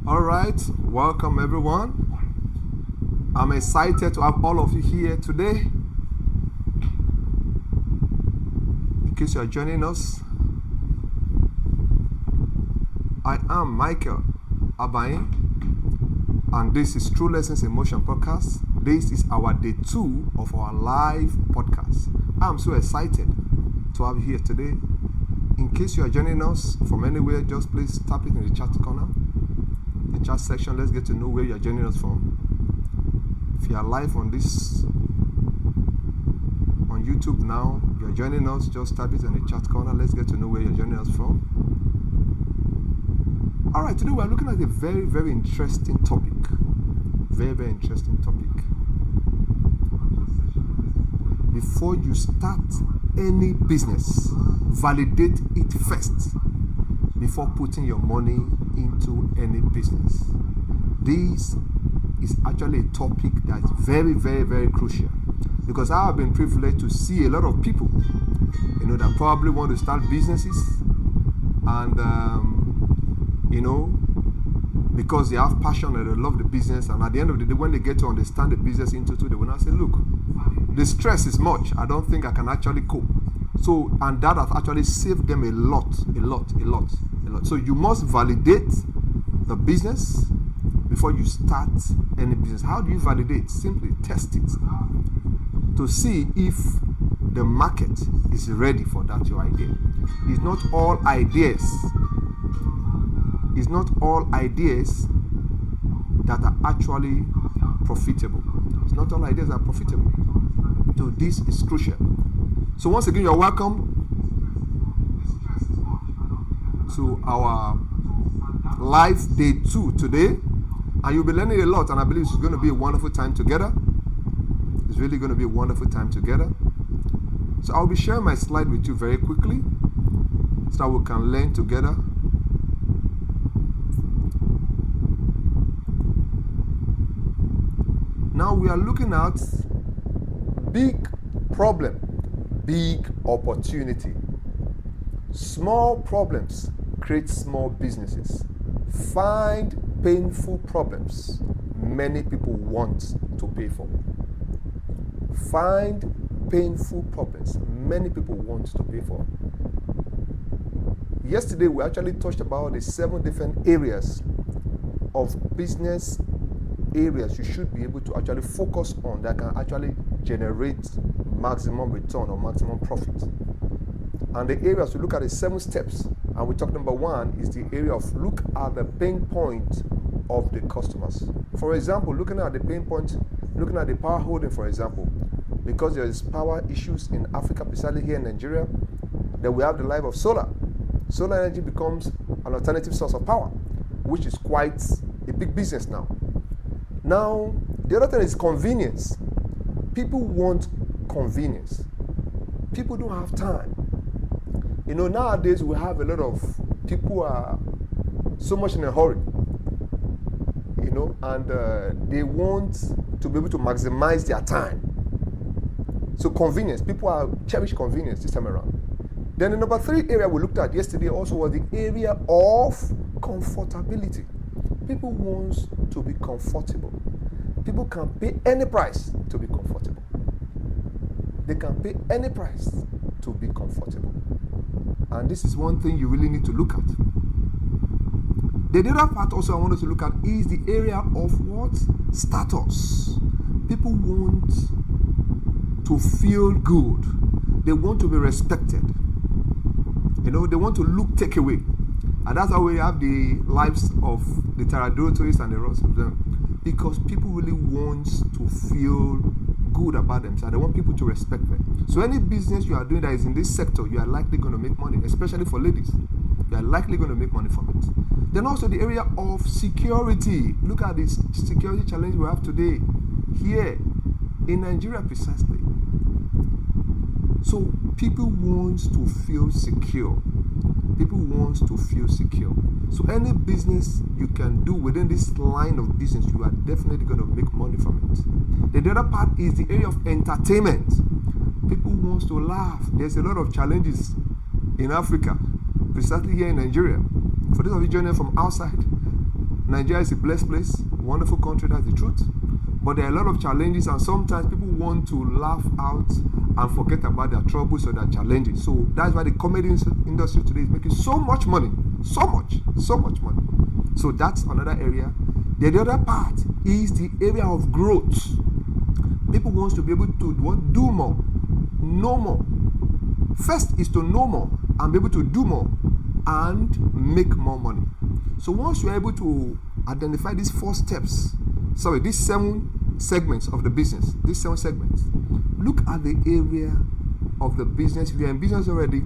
All right, welcome everyone. I'm excited to have all of you here today. In case you are joining us, I am Michael ABANYE, and this is True Lessons in Motion podcast. This is our day 2 of our live podcast. I'm so excited to have you here today. In case you are joining us from anywhere, just please tap it in the chat corner, the chat section. Let's get to know where you are joining us from. If you are live on YouTube now, you are joining us, just tap it in the chat corner. Let's get to know where you are joining us from. All right, today we are looking at a very, very interesting topic. Very, very interesting topic. Before you start any business, validate it first before putting your money into any business. This is actually a topic that's very, very, very crucial, because I have been privileged to see a lot of people, that probably want to start businesses, and because they have passion and they love the business, and at the end of the day, when they get to understand the business into it, they will now say, look, the stress is much, I don't think I can actually cope. So, and that has actually saved them a lot. So you must validate the business before you start any business. How do you validate? Simply test it to see if the market is ready for that your idea. It's not all ideas that are actually profitable. It's not all ideas that are profitable. So this is crucial. So once again, you're welcome to our live day 2 today. And you'll be learning a lot, and I believe it's going to be a wonderful time together. It's really going to be a wonderful time together. So I'll be sharing my slide with you very quickly so that we can learn together. Now we are looking at big problem, big opportunity. Small problems create small businesses. Find painful problems many people want to pay for. Find painful problems many people want to pay for. Yesterday, we actually touched about the 7 different areas of business areas you should be able to actually focus on that can actually generate maximum return or maximum profit. And the areas, we look at the 7 steps. And we talk number 1 is the area of look at the pain point of the customers. For example, looking at the pain point, looking at the power holding, for example, because there is power issues in Africa, precisely here in Nigeria, then we have the life of solar. Solar energy becomes an alternative source of power, which is quite a big business now. Now, the other thing is convenience. People want convenience. People don't have time. Nowadays we have a lot of people who are so much in a hurry, and they want to be able to maximize their time. So convenience, people are cherish convenience this time around. Then the number 3 area we looked at yesterday also was the area of comfortability. People want to be comfortable. People can pay any price to be comfortable. They can pay any price to be comfortable. And this is one thing you really need to look at. The other part also I wanted to look at is the area of what? Status. People want to feel good. They want to be respected. They want to look take away. And that's how we have the lives of the Taradotois and the rest of them. Because people really want to feel good about themselves. They want people to respect them. So any business you are doing that is in this sector, you are likely going to make money, especially for ladies. You are likely going to make money from it. Then also the area of security. Look at this security challenge we have today here in Nigeria precisely. So people want to feel secure. People want to feel secure. So any business you can do within this line of business, you are definitely going to make money from it. The other part is the area of entertainment. People want to laugh. There's a lot of challenges in Africa, precisely here in Nigeria. For those of you joining from outside, Nigeria is a blessed place, wonderful country, that's the truth. But there are a lot of challenges, and sometimes people want to laugh out and forget about their troubles or their challenges. So that's why the comedy industry today is making so much money. So much money. So that's another area. The other part is the area of growth. People want to be able to do more, know more. First is to know more and be able to do more and make more money. So once you're able to identify these these 7 segments of the business, look at the area of the business. If you're in business already,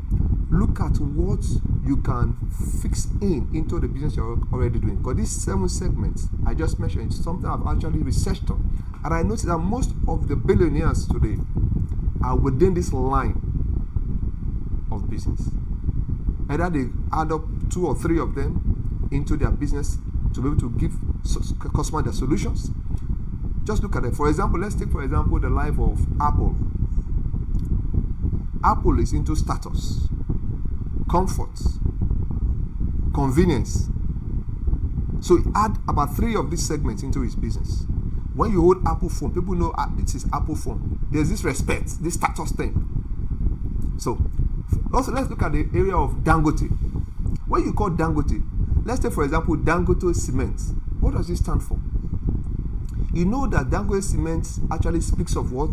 look at what you can fix into the business you're already doing. Because these 7 segments I just mentioned is something I've actually researched on. And I noticed that most of the billionaires today are within this line of business. Either they add up 2 or 3 of them into their business to be able to give customers their solutions. Just look at it. For example, let's take for example the life of Apple. Apple is into status, comfort, convenience. So he add about 3 of these segments into his business. When you hold Apple phone, people know this is Apple phone. There's this respect, this status thing. So also let's look at the area of Dangote. When you call Dangote, let's take for example Dangote Cement. What does it stand for? You know that Dangote Cement actually speaks of what?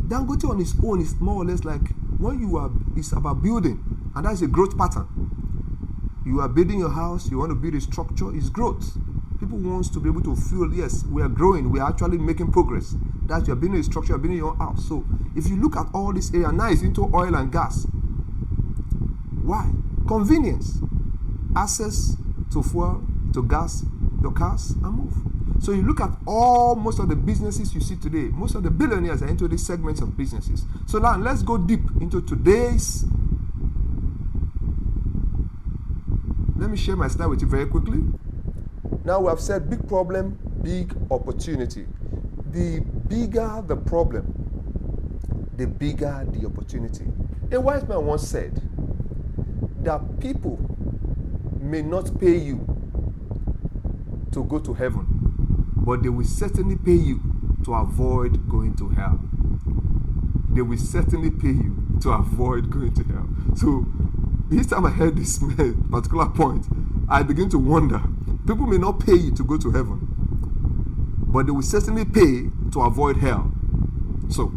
Dangote on its own is more or less like it's about building, and that's a growth pattern. You are building your house, you want to build a structure, it's growth. People want to be able to feel, yes, we are growing, we are actually making progress. That you are building a structure, you are building your house. So if you look at all this area, now it's into oil and gas. Why? Convenience. Access to fuel, to gas, your cars, and move. So you look at most of the businesses you see today, most of the billionaires are into these segments of businesses. So now let's go deep into today's. Let me share my slide with you very quickly. Now we have said big problem, big opportunity. The bigger the problem, the bigger the opportunity. A wise man once said that people may not pay you to go to heaven, but they will certainly pay you to avoid going to hell. They will certainly pay you to avoid going to hell. So each time I heard this particular point, I begin to wonder, people may not pay you to go to heaven, but they will certainly pay to avoid hell. So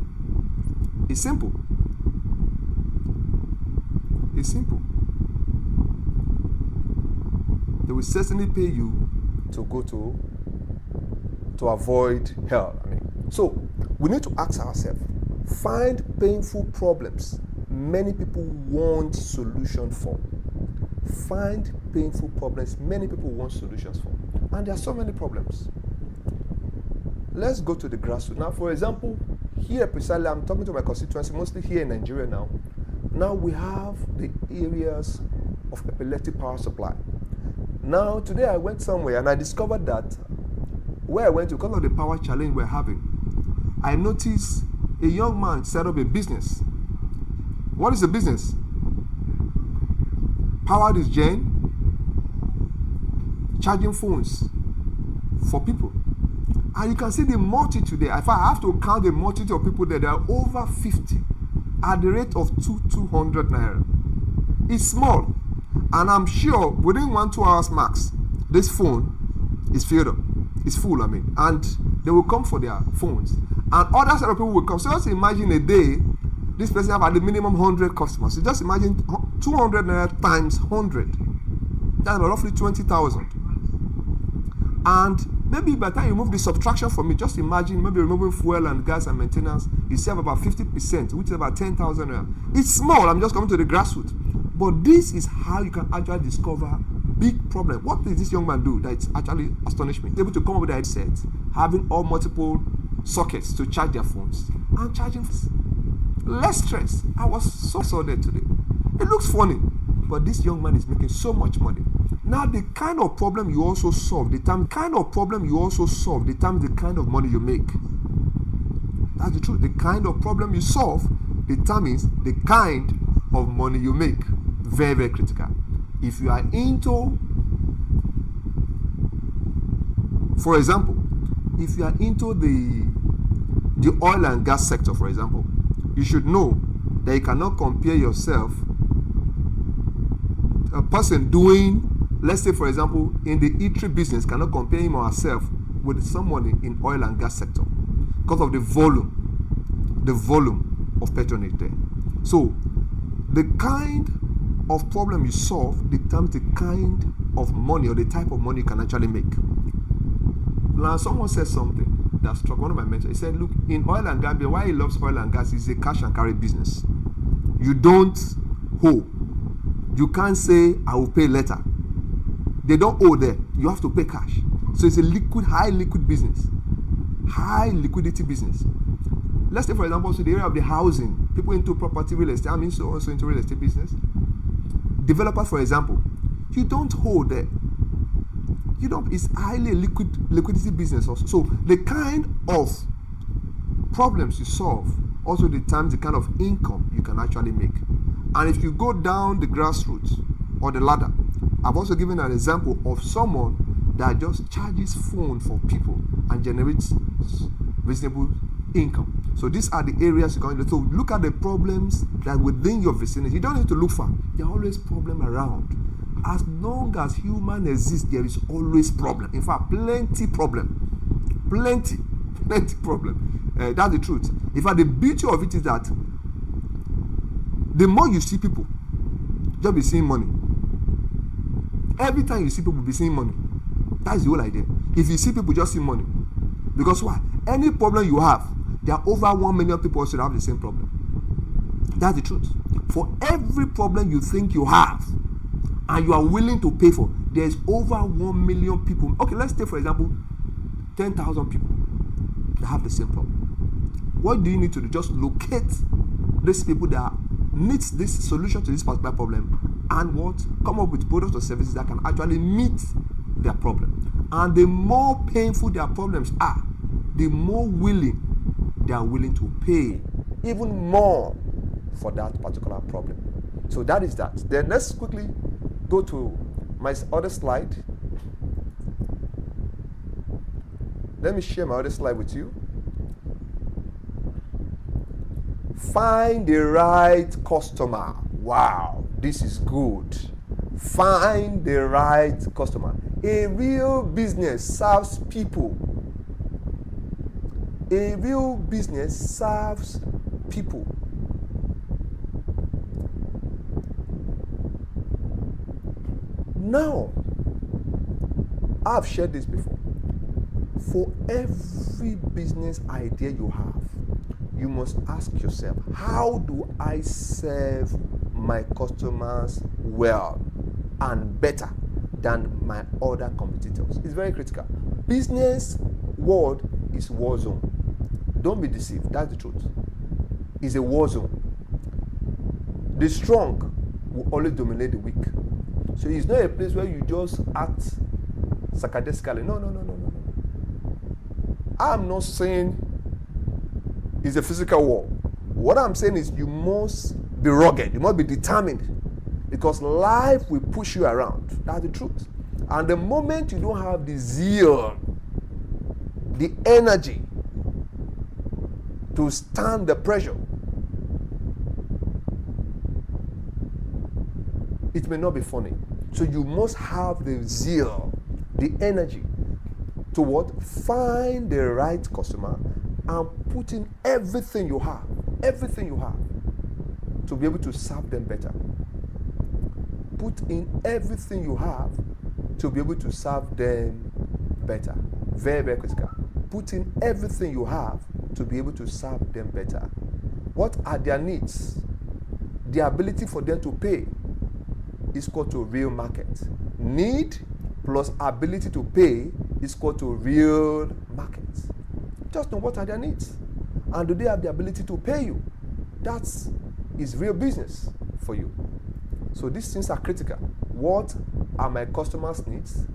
it's simple. It's simple. They will certainly pay you to go to avoid hell. So we need to ask ourselves, find painful problems many people want solution for. Find painful problems many people want solutions for. And there are so many problems. Let's go to the grassroots. Now, for example, here precisely, I'm talking to my constituency, mostly here in Nigeria now. Now we have the areas of epileptic power supply. Now, today I went somewhere and I discovered that where I went to, because of the power challenge we're having, I noticed a young man set up a business. What is the business? Powered is gen, charging phones for people. And you can see the multitude there. If I have to count the multitude of people there, there are over 50 at the rate of 200 naira. It's small. And I'm sure within 1-2 hours max, this phone is filled up. It's full, and they will come for their phones. And other set of people will come. So just imagine a day, this person have at the minimum 100 customers. So just imagine 200 naira times 100. That's roughly 20,000. And maybe by the time you move the subtraction from it, just imagine maybe removing fuel and gas and maintenance, you save about 50%, which is about 10,000 naira. It's small, I'm just coming to the grassroots. But this is how you can actually discover big problem. What did this young man do that actually astonished me? He's able to come up with a headset, having all multiple sockets to charge their phones and charging less stress. I was so there today. It looks funny, but this young man is making so much money. Now the kind of problem you also solve, the time the kind of money you make. That's the truth. The kind of problem you solve determines the kind of money you make. Very, very critical. If you are into, for example, if you are into the oil and gas sector, for example, you should know that you cannot compare yourself, a person doing, let's say for example, in the eatery business, cannot compare him or herself with someone in oil and gas sector because of the volume of patronage there. So the kind of problem you solve determines the kind of money or the type of money you can actually make. Now someone said something that struck one of my mentors. He said, look, in oil and gas, why he loves oil and gas is a cash and carry business. You don't owe. You can't say, I will pay later. They don't owe there. You have to pay cash. So it's a high liquid business. High liquidity business. Let's say, for example, so the area of the housing, people into property, real estate, I'm also into real estate business. Developers, for example, you don't hold there. It's highly liquidity business also. So the kind of problems you solve also determines the kind of income you can actually make. And if you go down the grassroots or the ladder, I've also given an example of someone that just charges phone for people and generates reasonable income. So these are the areas you can do. So look at the problems that within your vicinity. You don't need to look far. There are always problems around. As long as human exists, there is always problem. In fact, plenty problem. Plenty problem. That's the truth. In fact, the beauty of it is that the more you see people, just be seeing money. Every time you see people, be seeing money. That's the whole idea. If you see people, just see money. Because why? Any problem you have, there are over 1 million people also have the same problem. That's the truth. For every problem you think you have, and you are willing to pay for, there's over 1 million people. Okay, let's take for example 10,000 people that have the same problem. What do you need to do? Just locate these people that needs this solution to this particular problem, and what come up with products or services that can actually meet their problem. And the more painful their problems are, the more willing they are willing to pay even more for that particular problem. So that is that. Then let's quickly go to my other slide. Let me share my other slide with you. Find the right customer. Wow, this is good. Find the right customer. A real business serves people. A real business serves people. Now, I've shared this before. For every business idea you have, you must ask yourself, how do I serve my customers well and better than my other competitors? It's very critical. Business world is war zone. Don't be deceived. That's the truth. It's a war zone. The strong will always dominate the weak. So it's not a place where you just act sarcastically. No. I'm not saying it's a physical war. What I'm saying is you must be rugged. You must be determined, because life will push you around. That's the truth. And the moment you don't have the zeal, the energy to stand the pressure, it may not be funny. So you must have the zeal, the energy to what? Find the right customer and put in everything you have to be able to serve them better. Put in everything you have to be able to serve them better. Very, very critical. Put in everything you have to be able to serve them better. What are their needs? The ability for them to pay is equal to real market. Need plus ability to pay is equal to real market. Just know what are their needs, and do they have the ability to pay you? That is real business for you. So these things are critical. What are my customers' needs,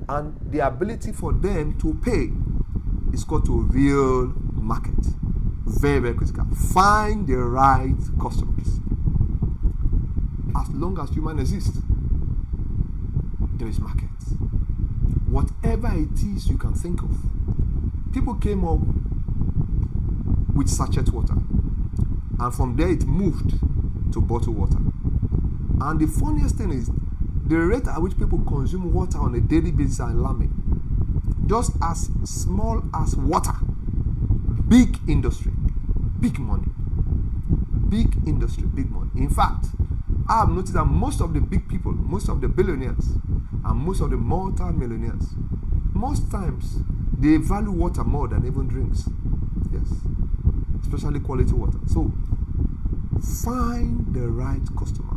and the ability for them to pay is equal to real market. Very, very critical. Find the right customers. As long as human exists, there is market. Whatever it is you can think of. People came up with sachet water, and from there it moved to bottled water. And the funniest thing is, the rate at which people consume water on a daily basis are alarming. Just as small as water, big industry, big money. Big industry, big money. In fact, I have noticed that most of the big people, most of the billionaires, and most of the multi-millionaires, most times they value water more than even drinks. Yes, especially quality water. So, find the right customer.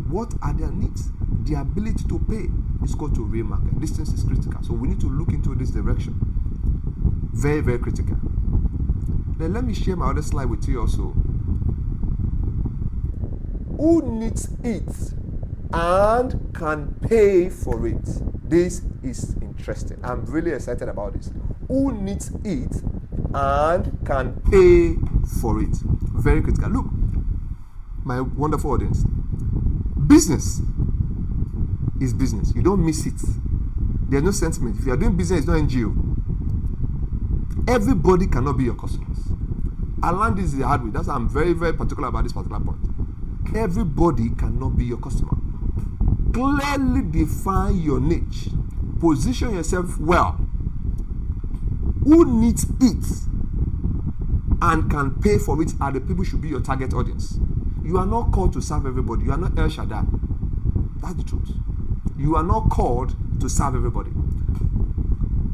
What are their needs? The ability to pay is called to real market. Distance is critical. So we need to look into this direction. Very, very critical. Then let me share my other slide with you also. Who needs it and can pay for it? This is interesting. I'm really excited about this. Who needs it and can pay for it? Very critical. Look, my wonderful audience. Business is business. You don't miss it. There's no sentiment. If you are doing business, it's not NGO. Everybody cannot be your customers. I learned this the hard way. That's why I'm very, very particular about this particular point. Everybody cannot be your customer. Clearly define your niche. Position yourself well. Who needs it and can pay for it are the people who should be your target audience. You are not called to serve everybody. You are not El Shaddai. That's the truth. You are not called to serve everybody.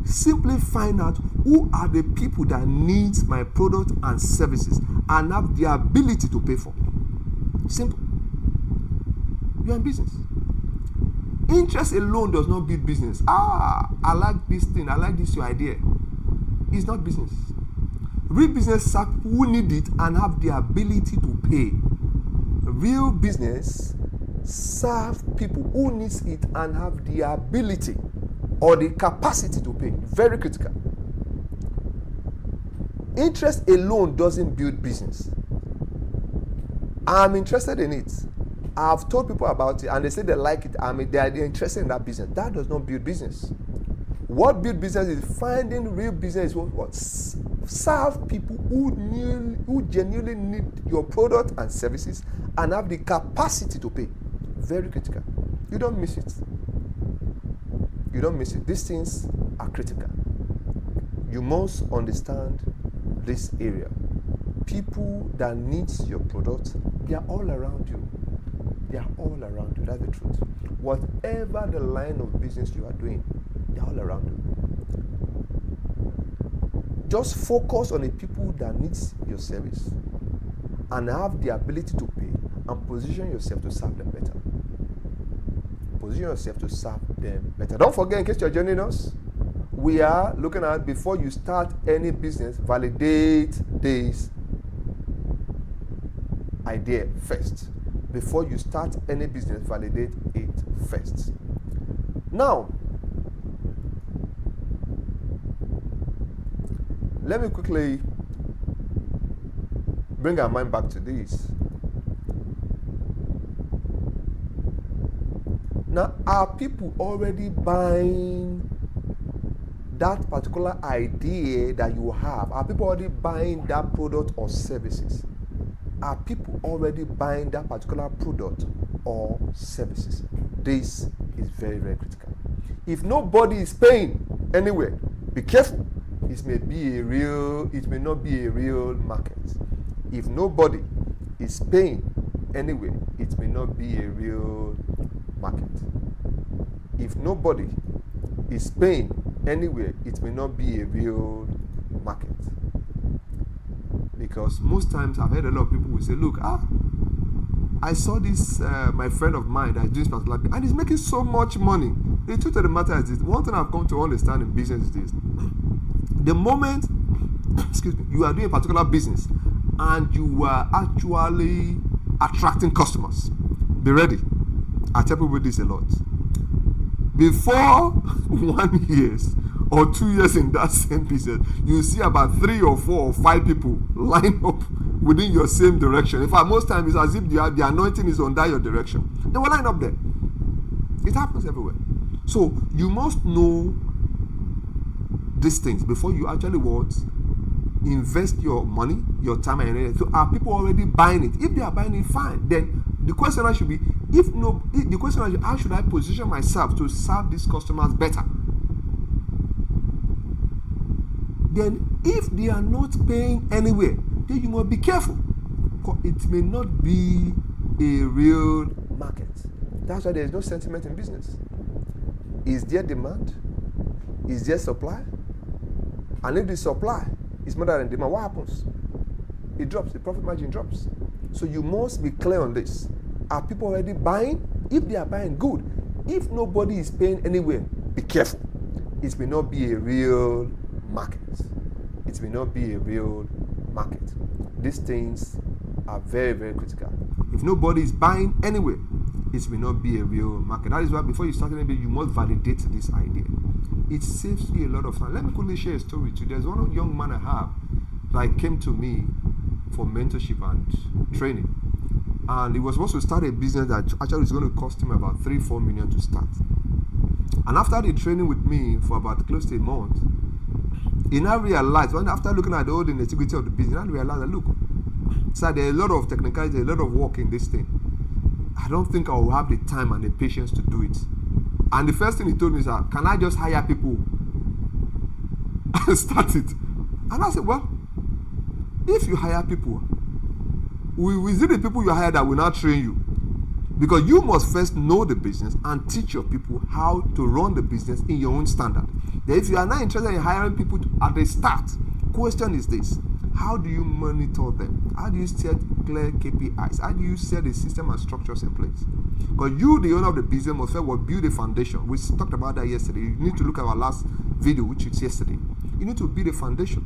Simply find out who are the people that need my product and services and have the ability to pay for. Simple. You are in business. Interest alone does not build business. I like this thing. I like this your idea. It's not business. Real business serve who need it and have the ability to pay. Real business serve people who needs it and have the ability or the capacity to pay. Very critical. Interest alone doesn't build business. I'm interested in it. I've told people about it and they say they like it. They're interested in that business. That does not build business. What build business is finding real business. What serve people who genuinely need your product and services and have the capacity to pay. Very critical. You don't miss it. You don't miss it. These things are critical. You must understand this area. People that need your product, they are all around you. They are all around you. That's the truth. Whatever the line of business you are doing, they are all around you. Just focus on the people that need your service and have the ability to pay and position yourself to serve them better. Position yourself to serve them better. Don't forget, in case you're joining us, we are looking at, before you start any business, validate this idea first. Before you start any business, validate it first. Now, let me quickly bring our mind back to this. Now, are people already buying that particular idea that you have? Are people already buying that product or services? Are people already buying that particular product or services? This is very, very critical. If nobody is paying anyway, be careful. It may not be a real market. If nobody is paying anyway, it may not be a real market. If nobody is paying anyway, it may not be a real market. Because most times I've heard a lot of people will say, look, I saw this, my friend of mine that is doing this particular thing, and he's making so much money. The truth of the matter is this. One thing I've come to understand in business is this. The moment, you are doing a particular business and you are actually attracting customers, be ready. I tell people this a lot. Before 1 year or 2 years in that same business, you see about 3 or 4 or 5 people line up within your same direction. In fact, most times it's as if the anointing is under your direction. They will line up there. It happens everywhere. So you must know these things before you actually what? Invest your money, your time, and energy. So are people already buying it? If they are buying it, fine. Then the question should be, the question is, how should I position myself to serve these customers better? Then if they are not paying anywhere, then you must be careful. It may not be a real market. That's why there is no sentiment in business. Is there demand? Is there supply? And if the supply is more than demand, what happens? It drops, the profit margin drops. So you must be clear on this. Are people already buying? If they are buying, good. If nobody is paying anywhere, be careful. It may not be a real market. It may not be a real market. These things are very, very critical. If nobody is buying anywhere, it may not be a real market. That is why before you start anything, you must validate this idea. It saves you a lot of time. Let me quickly share a story too. There's one young man I have that came to me for mentorship and training. And he was supposed to start a business that actually is going to cost him about 3-4 million to start. And after the training with me for about close to a month, he now realized, after looking at the whole nitty-gritty of the business, he now realized that, look, sir, there's a lot of technicality, a lot of work in this thing. I don't think I will have the time and the patience to do it. And the first thing he told me is, can I just hire people and start it? And I said, well, if you hire people, is it the people you hire that will not train you? Because you must first know the business and teach your people how to run the business in your own standard. Then if you are not interested in hiring people at the start, question is this: how do you monitor them? How do you set clear KPIs? How do you set the system and structures in place? Because you, the owner of the business, must first build a foundation. We talked about that yesterday. You need to look at our last video, which is yesterday. You need to build a foundation.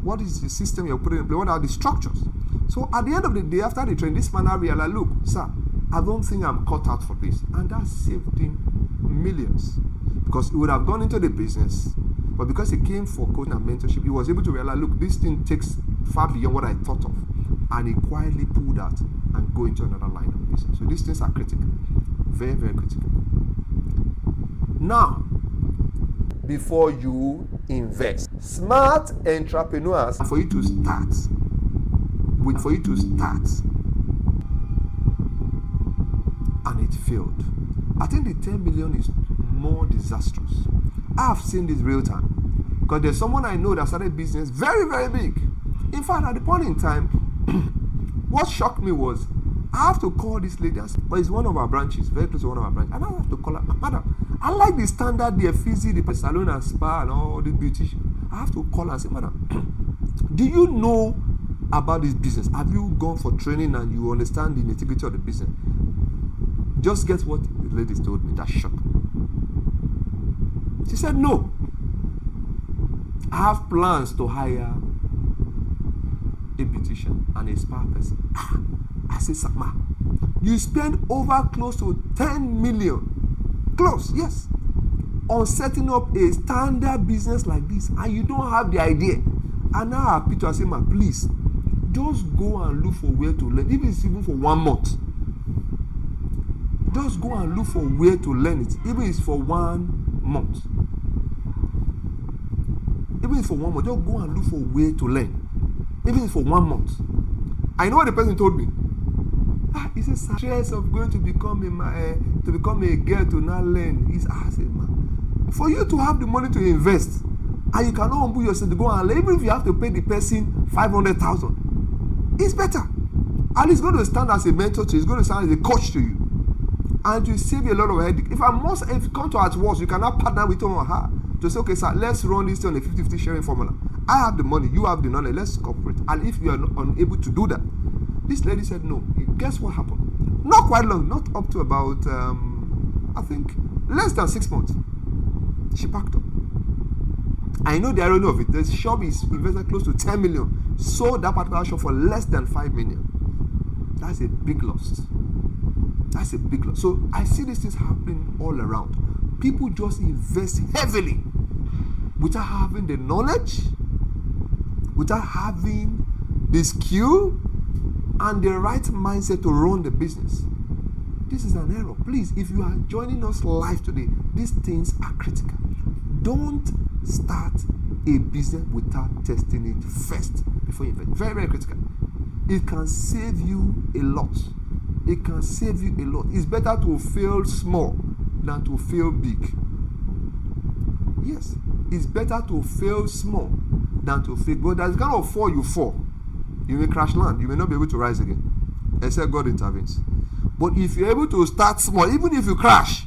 What is the system you're putting in place? What are the structures? So at the end of the day, after the training, this man realized, look, sir, I don't think I'm cut out for this. And that saved him millions. Because he would have gone into the business, but because he came for coaching and mentorship, he was able to realize, look, this thing takes far beyond what I thought of. And he quietly pulled out and go into another line of business. So these things are critical. Very, very critical. Now, before you invest, smart entrepreneurs, for you to start, and it failed. I think the 10 million is more disastrous. I have seen this real time. Because there's someone I know that started business very, very big. In fact, at the point in time, what shocked me was, I have to call this lady, but it's one of our branches, very close to one of our branches. And I have to call her, madam, I like the standard, the FZ, the salon and spa and all the beautician. I have to call her and say, madam, do you know about this business? Have you gone for training and you understand the nitty-gritty of the business? Just guess what the lady told me. That shocked me. She said, no. I have plans to hire a beautician and a spa person. I said, Sama, you spend over close to 10 million, close, yes, on setting up a standard business like this, and you don't have the idea. And now I have Peter say, ma, please, just go and look for where to learn, even if it's even for 1 month. Just go and look for where to learn it, even if it's for 1 month. Even if it's for 1 month, just go and look for where to learn, even if it's for 1 month. I know what the person told me. He said, stress of going to become a girl to not learn. I said, man, for you to have the money to invest, and you cannot humble yourself to go and learn, even if you have to pay the person 500,000, it's better. And he's going to stand as a mentor to you. He's going to stand as a coach to you. And to save you a lot of headache. If you come to at worst, you cannot partner with him or her to say, okay, sir, let's run this on a 50-50 sharing formula. I have the money, you have the knowledge, let's cooperate. And if you are unable to do that, this lady said no. Guess what happened? Not quite long, not up to about, I think, less than 6 months. She packed up. I know the irony of it. The shop is invested close to 10 million. Sold that particular shop for less than 5 million. That's a big loss. That's a big loss. So I see these things happening all around. People just invest heavily without having the knowledge, without having the skill and the right mindset to run the business. This is an error. Please, if you are joining us live today, these things are critical. Don't start a business without testing it first before you invest. Very, very critical. It can save you a lot. It can save you a lot. It's better to fail small than to fail big. Yes, it's better to fail small than to fail. But there's kind of fall you fall. You may crash land. You may not be able to rise again, except God intervenes. But if you're able to start small, even if you crash,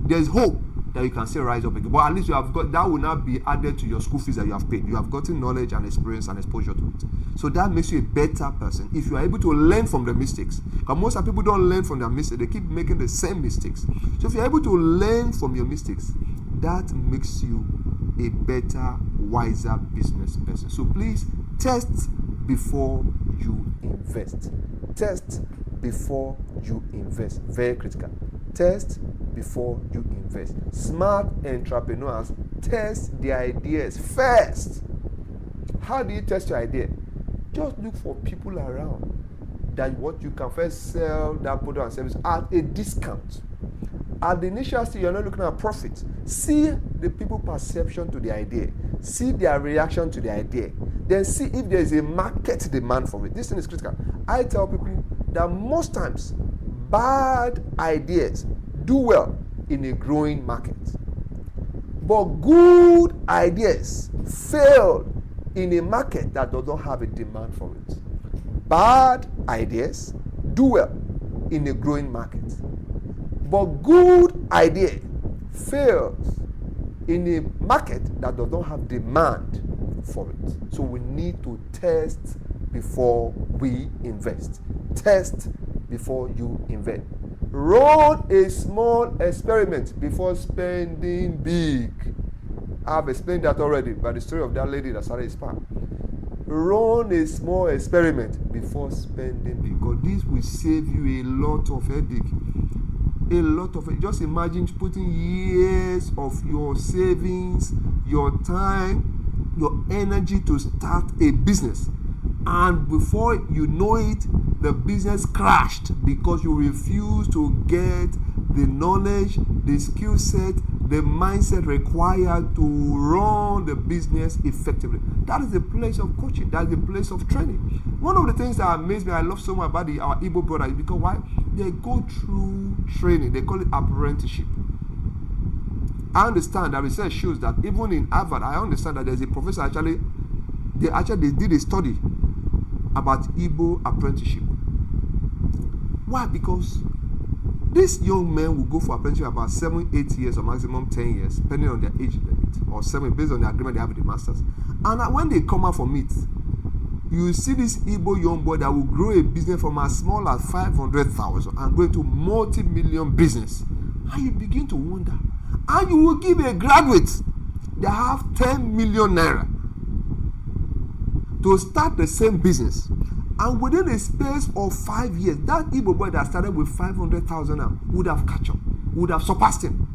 there's hope that you can still rise up again. But at least you have got, that will not be added to your school fees that you have paid. You have gotten knowledge and experience and exposure to it. So that makes you a better person if you are able to learn from the mistakes. Because most of people don't learn from their mistakes. They keep making the same mistakes. So if you're able to learn from your mistakes, that makes you a better, wiser business person. So please test before you invest. Test before you invest. Very critical. Test before you invest. Smart entrepreneurs test their ideas first. How do you test your idea? Just look for people around that what you can first sell that product and service at a discount. At the initial stage, you're not looking at profit. See the people perception to the idea. See their reaction to the idea. Then see if there is a market demand for it. This thing is critical. I tell people that most times bad ideas do well in a growing market. But good ideas fail in a market that does not have a demand for it. Bad ideas do well in a growing market. But good idea fails in a market that does not have demand for it. So we need to test before we invest. Test before you invest. Run a small experiment before spending big. I've explained that already by the story of that lady that started a spa. Run a small experiment before spending big, because this will save you a lot of headache. A lot of it. Just imagine putting years of your savings, your time, your energy to start a business, and before you know it, the business crashed because you refuse to get the knowledge, the skill set, the mindset required to run the business effectively. That is the place of coaching. That is the place of training. One of the things that amazed me, I love so much about our Igbo brothers, because why? They go through training. They call it apprenticeship. I understand that research shows that even in Harvard, I understand that there's a professor they did a study about Igbo apprenticeship. Why? Because these young men will go for apprenticeship about 7-8 years or maximum 10 years, depending on their age limit, or 7 based on the agreement they have with the masters. And when they come out from it, you see this Igbo young boy that will grow a business from as small as 500,000 and go into multi-million business. And you begin to wonder. And you will give a graduate that have 10 million naira to start the same business. And within a space of 5 years, that Igbo boy that started with 500,000 now would have catch up, would have surpassed him.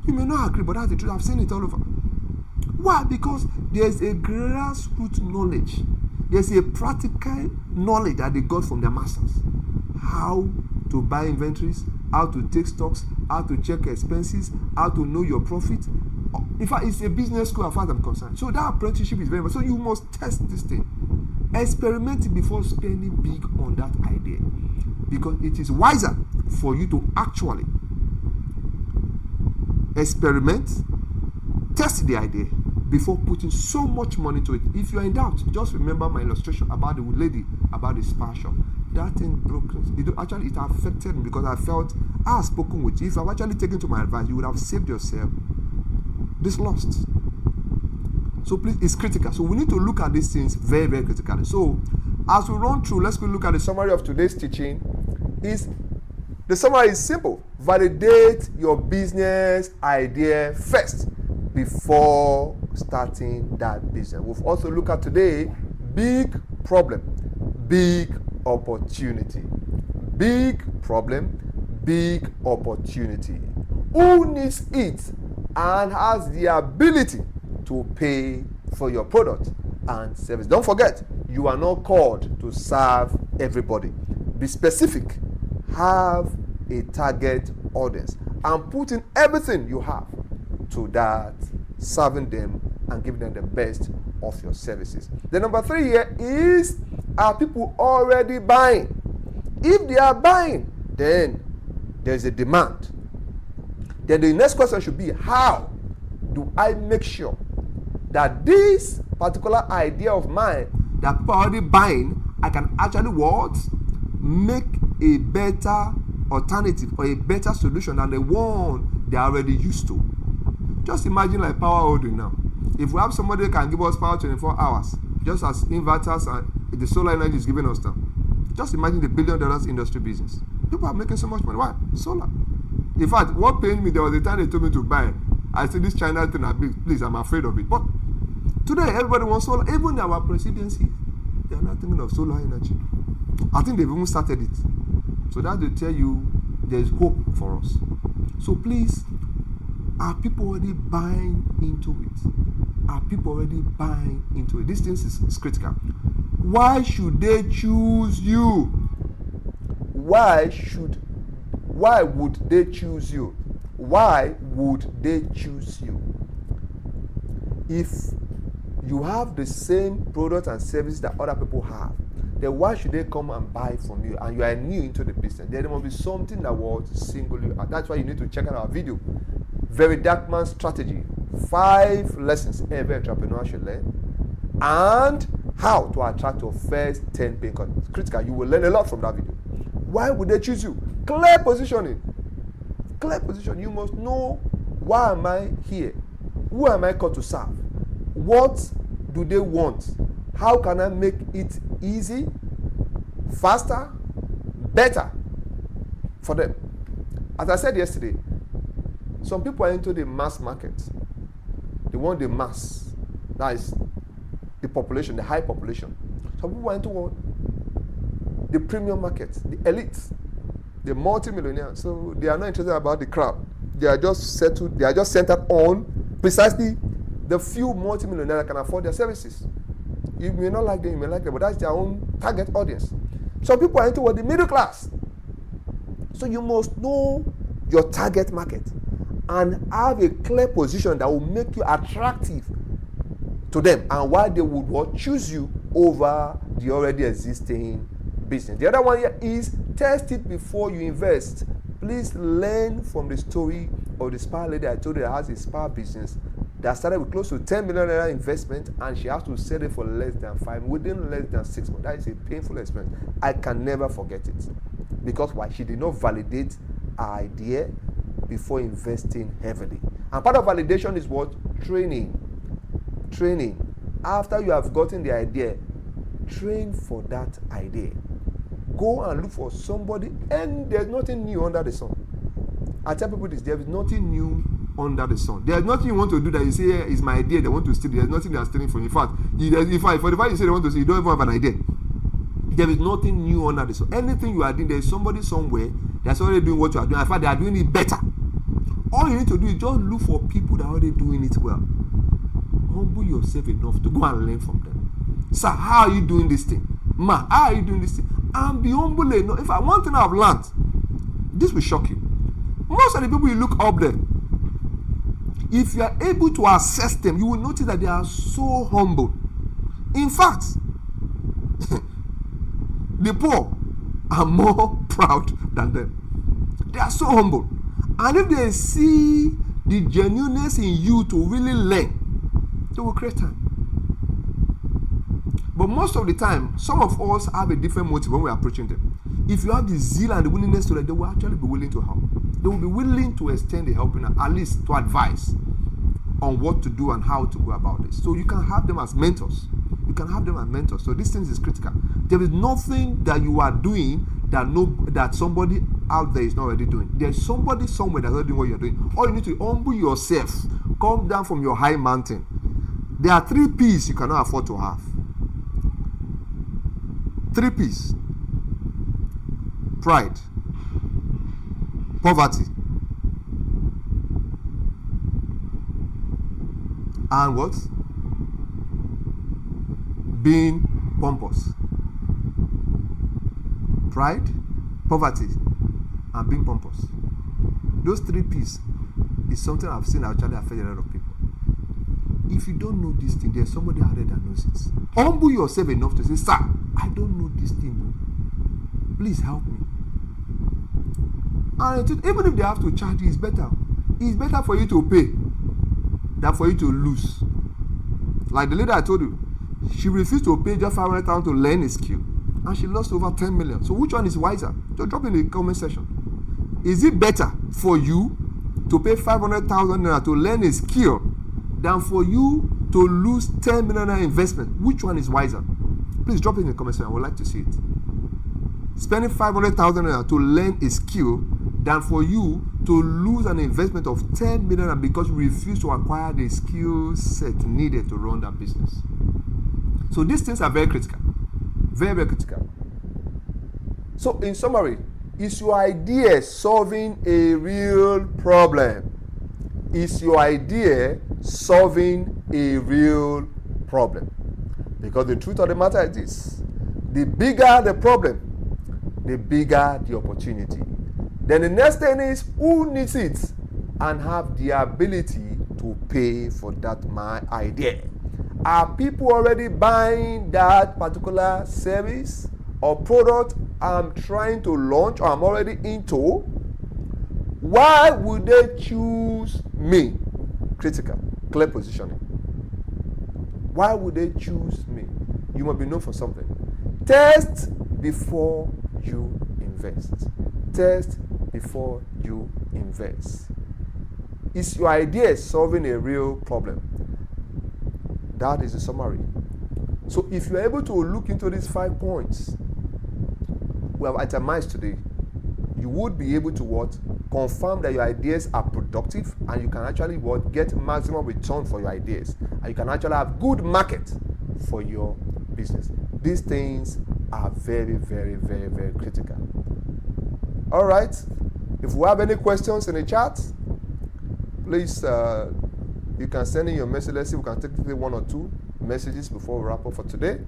You may not agree, but that's the truth. I've seen it all over. Why? Because there's a grassroots knowledge. There's a practical knowledge that they got from their masters. How to buy inventories, how to take stocks, how to check expenses, how to know your profit. In fact, it's a business school as far as I'm concerned. So that apprenticeship is very much. So you must test this thing. Experiment before spending big on that idea. Because it is wiser for you to actually experiment, test the idea before putting so much money to it. If you are in doubt, just remember my illustration about the lady, about the spa shop. That thing broke. It affected me because I felt I had spoken with you. If I've actually taken to my advice, you would have saved yourself this loss. So please, it's critical. So we need to look at these things very, very critically. So as we run through, let's go look at the summary of today's teaching. The summary is simple. Validate your business idea first before starting that business. We've also looked at today big problem, big opportunity. Big problem, big opportunity. Who needs it and has the ability to pay for your product and service? Don't forget, you are not called to serve everybody. Be specific have a target audience and put in everything you have to that, serving them and giving them the best of your services. The number 3 here is, are people already buying? If they are buying, then there's a demand. Then the next question should be, how do I make sure that this particular idea of mine that people are already buying, I can actually what? Make a better alternative or a better solution than the one they are already used to. Just imagine like power holding now. If we have somebody who can give us power 24 hours, just as inverters and the solar energy is giving us now, just imagine the $1 billion industry business. People are making so much money. Why? Solar. In fact, what pained me, there was a time they told me to buy. I said, this China thing, please, I'm afraid of it. But today, everybody wants solar. Even our presidency, they are not thinking of solar energy. I think they've even started it. So that will tell you there's hope for us. So please, are people already buying into it? Are people already buying into it? This thing is critical. Why should they choose you? Why would they choose you? Why would they choose you? If you have the same product and service that other people have, then why should they come and buy from you? And you are new into the business. There must be something that will single you out. That's why you need to check out our video, Very Dark Man Strategy, 5 lessons every entrepreneur should learn, and how to attract your first 10 paying customers. It's critical. You will learn a lot from that video. Why would they choose you? Clear positioning. Clear position. You must know, why am I here? Who am I called to serve? What do they want? How can I make it easy, faster, better for them? As I said yesterday, some people are into the mass market. They want the mass. That is the population, the high population. Some people are into what? The premium market, the elite, the multi-millionaires. So they are not interested about the crowd. They are just settled. They are just centered on precisely the few multi-millionaires that can afford their services. You may not like them, you may like them, but that's their own target audience. Some people are into what? The middle class. So you must know your target market and have a clear position that will make you attractive to them, and why they would what? Choose you over the already existing business. The other one here is, test it before you invest. Please learn from the story of the spa lady I told you that has a spa business that started with close to 10 million naira investment, and she has to sell it for less than 5 within less than 6 months. That is a painful experience. I can never forget it. Because why? She did not validate her idea before investing heavily. And part of validation is what? Training. After you have gotten the idea, train for that idea. Go and look for somebody, and there's nothing new under the sun. I tell people this, there is nothing new under the sun. There's nothing you want to do that you say, yeah, it's my idea, they want to steal. There's nothing they are stealing from you. In fact, for the fact you say they want to steal, you don't even have an idea. There is nothing new under the sun. Anything you are doing, there is somebody somewhere that's already doing what you are doing. In fact, they are doing it better. All you need to do is just look for people that are already doing it well. Humble yourself enough to go and learn from them. Sir, how are you doing this thing? Ma, how are you doing this thing? And be humble enough. In fact, one thing I've learned, this will shock you. Most of the people you look up there, if you are able to assess them, you will notice that they are so humble. In fact, the poor are more proud than them. They are so humble. And if they see the genuineness in you to really learn, they will create time. But most of the time, some of us have a different motive when we are approaching them. If you have the zeal and the willingness to learn, they will actually be willing to help. They will be willing to extend the helping, at least to advise on what to do and how to go about this. So you can have them as mentors. So this thing is critical. There is nothing that you are doing that somebody out there is not already doing. There's somebody somewhere that's already doing what you're doing. All you need to humble yourself. Come down from your high mountain. There are 3 P's you cannot afford to have. 3 P's. Pride. Poverty. And what? Being pompous. Pride, poverty, and being pompous. Those 3 P's is something I've seen actually affect a lot of people. If you don't know this thing, there's somebody out there that knows it. Humble yourself enough to say, sir, I don't know this thing though. Please help me. And even if they have to charge you, it's better. It's better for you to pay than for you to lose. Like the lady I told you, she refused to pay just 500,000 to learn a skill, and she lost over 10 million. So which one is wiser? Just drop in the comment section. Is it better for you to pay 500,000 naira to learn a skill than for you to lose 10 million naira investment? Which one is wiser? Please drop it in the comment section. I would like to see it. Spending 500,000 naira to learn a skill than for you to lose an investment of 10 million naira because you refuse to acquire the skill set needed to run that business. So these things are very critical. Very, very critical. So in summary, is your idea solving a real problem? Is your idea solving a real problem? Because the truth of the matter is this: the bigger the problem, the bigger the opportunity. Then the next thing is, who needs it and have the ability to pay for that my idea? Are people already buying that particular service or product I'm trying to launch or I'm already into? Why would they choose me? Critical, clear positioning. Why would they choose me? You must be known for something. Test before you invest. Test before you invest. Is your idea solving a real problem? That is the summary. So if you're able to look into these 5 points we have itemized today, you would be able to what? Confirm that your ideas are productive and you can actually what? Get maximum return for your ideas. And you can actually have good market for your business. These things are very, very, very, very critical. All right. If we have any questions in the chat, please you can send in your message. Let's see if we can take 1 or 2 messages before we wrap up for today.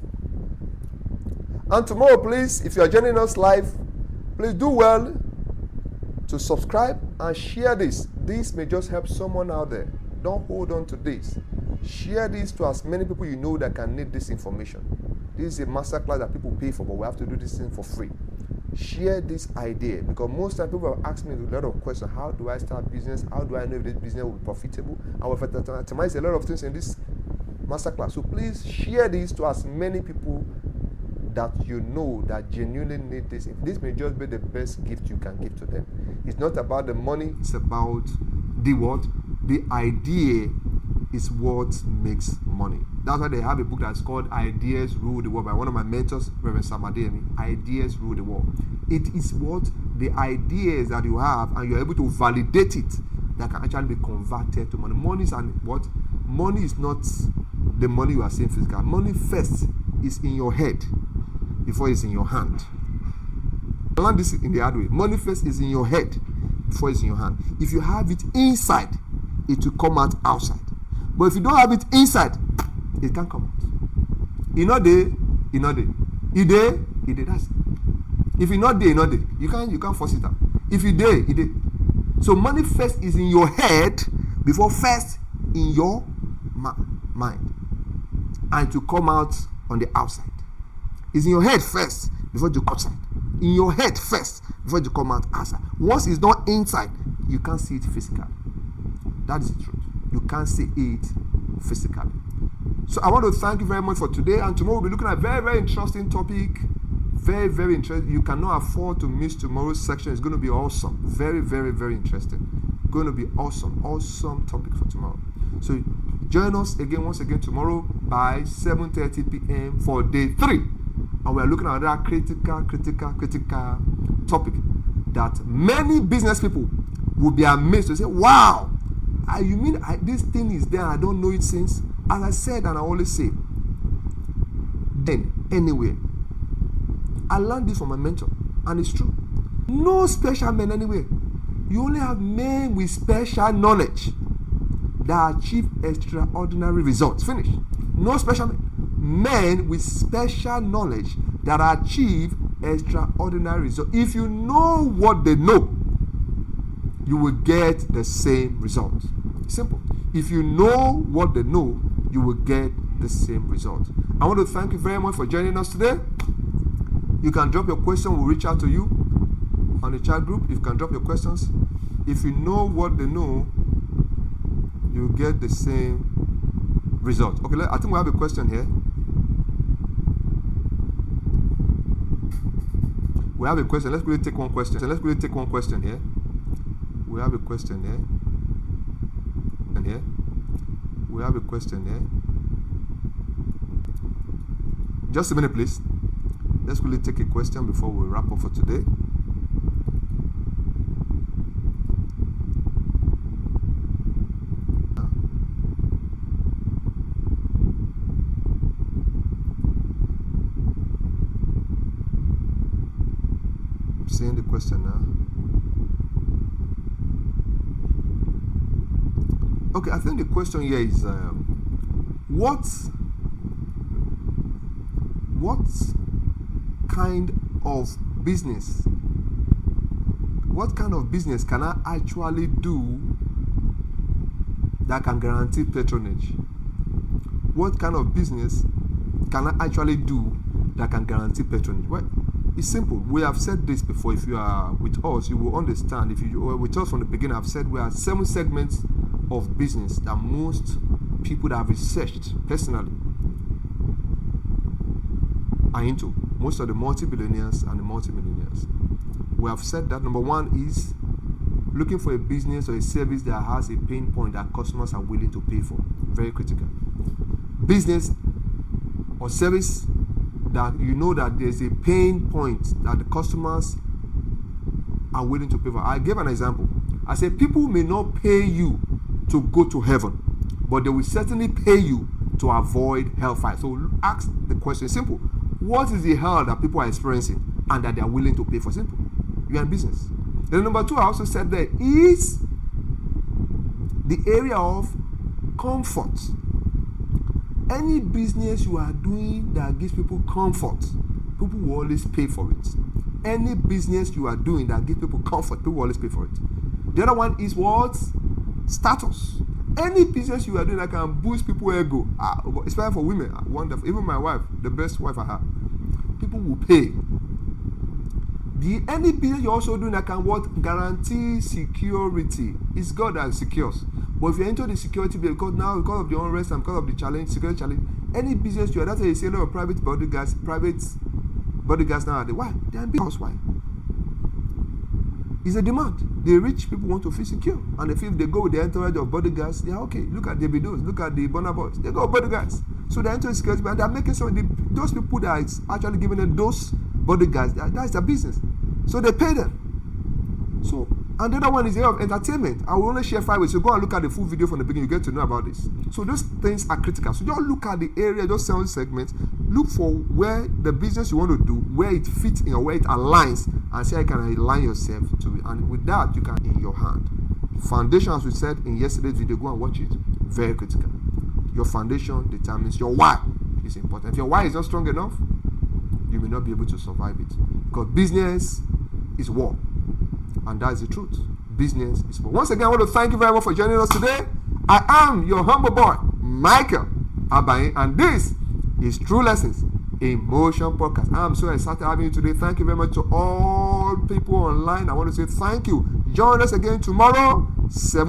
And tomorrow, please, if you are joining us live, please do well to subscribe and share this. This may just help someone out there. Don't hold on to this. Share this to as many people you know that can need this information. This is a masterclass that people pay for, but we have to do this thing for free. Share this idea, because most times people have asked me a lot of questions. How do I start business? How do I know if this business will be profitable? And we've itemized a lot of things in this masterclass. So please share this to as many people that you know that genuinely need this. This may just be the best gift you can give to them. It's not about the money, it's about the what? The idea is what makes money. That's why they have a book that's called Ideas Rule the World by one of my mentors, Reverend Sam Adeyemi. Ideas Rule the World. It is what the ideas that you have and you're able to validate it that can actually be converted to money. Money is what? Money is not the money you are seeing physical. Money first is in your head before it's in your hand. I learned this in the hard way. Money first is in your head before it's in your hand. If you have it inside, it will come out outside. But if you don't have it inside, it can't come out. You know there, you know there. You there, you there. That's it. If you're not there, you know there. You can't force it out. If you there, you there. So money first is in your head before first in your mind, and to come out on the outside. It's in your head first before you come outside. In your head first before you come out outside. Once it's not inside, you can't see it physically. That is the truth. You can't see it physically. So I want to thank you very much for today, and tomorrow we'll be looking at a very, very interesting topic. Very, very interesting. You cannot afford to miss tomorrow's section. It's going to be awesome. Very, very, very interesting. Going to be awesome. Awesome topic for tomorrow. So join us again, once again, tomorrow by 7:30 p.m. for day 3. And we are looking at that critical topic that many business people will be amazed to say, wow, you mean this thing is there, I don't know it since? As I said, and I always say, then, anyway, I learned this from my mentor, and it's true. No special men anywhere. You only have men with special knowledge that achieve extraordinary results. Finish. No special men. Men with special knowledge that achieve extraordinary results. If you know what they know, you will get the same result. Simple. If you know what they know, you will get the same result. I want to thank you very much for joining us today. You can drop your question. We'll reach out to you on the chat group. You can drop your questions. If you know what they know, you get the same result. Okay, I think we have a question here. We have a question. Let's quickly take one question. Here. We have a question here. And here. We have a question here. Just a minute, please. Let's quickly take a question before we wrap up for today. Seeing the question now. Okay, I think the question here is what kind of business can I actually do that can guarantee patronage? What kind of business can I actually do that can guarantee patronage? Well, it's simple. We have said this before. If you are with us, you will understand. If you were with us from the beginning, I've said we have 7 segments of business that most people that have researched personally are into. Most of the multi-billionaires and the multi-millionaires. We have said that number 1 is looking for a business or a service that has a pain point that customers are willing to pay for. Very critical. Business or service that you know that there's a pain point that the customers are willing to pay for. I gave an example. I said people may not pay you to go to heaven, but they will certainly pay you to avoid hellfire. So ask the question, simple. What is the hell that people are experiencing and that they are willing to pay for? Simple. You are in business. Then number 2, I also said there is the area of comfort. Any business you are doing that gives people comfort, people will always pay for it. Any business you are doing that gives people comfort, people will always pay for it. The other one is what? Status. Any business you are doing that can boost people's ego, especially for women, wonderful. Even my wife, the best wife I have, people will pay. Any business you're also doing that can what? Guarantee security. It's God that secures. But if you enter the security because of the unrest and because of the challenge, security challenge, any business you are, that's why you see a lot of private bodyguards nowadays. Why? They are in business. Why? It's a demand. The rich people want to feel secure. And if they go with the entourage of bodyguards, they are okay. Look at the videos, look at the Bonner Boys. They go bodyguards. So they enter the security and they are making sure those people that are actually giving them those bodyguards, that's their business. So they pay them. So, and the other one is the area of entertainment. I will only share 5 ways. So go and look at the full video from the beginning. You get to know about this. So those things are critical. So just look at the area, those 7 segments. Look for where the business you want to do, where it fits in or where it aligns, and see how you can align yourself to it. And with that, you can in your hand. Foundation, as we said in yesterday's video, go and watch it. Very critical. Your foundation determines your why. It's important. If your why is not strong enough, you may not be able to survive it. Because business is war. And that's the truth. Business is war. Once again, I want to thank you very much for joining us today. I am your humble boy, Michael ABANYE, and this is True Lessons in Motion Podcast. I'm so excited having you today. Thank you very much to all people online. I want to say thank you. Join us again tomorrow, 7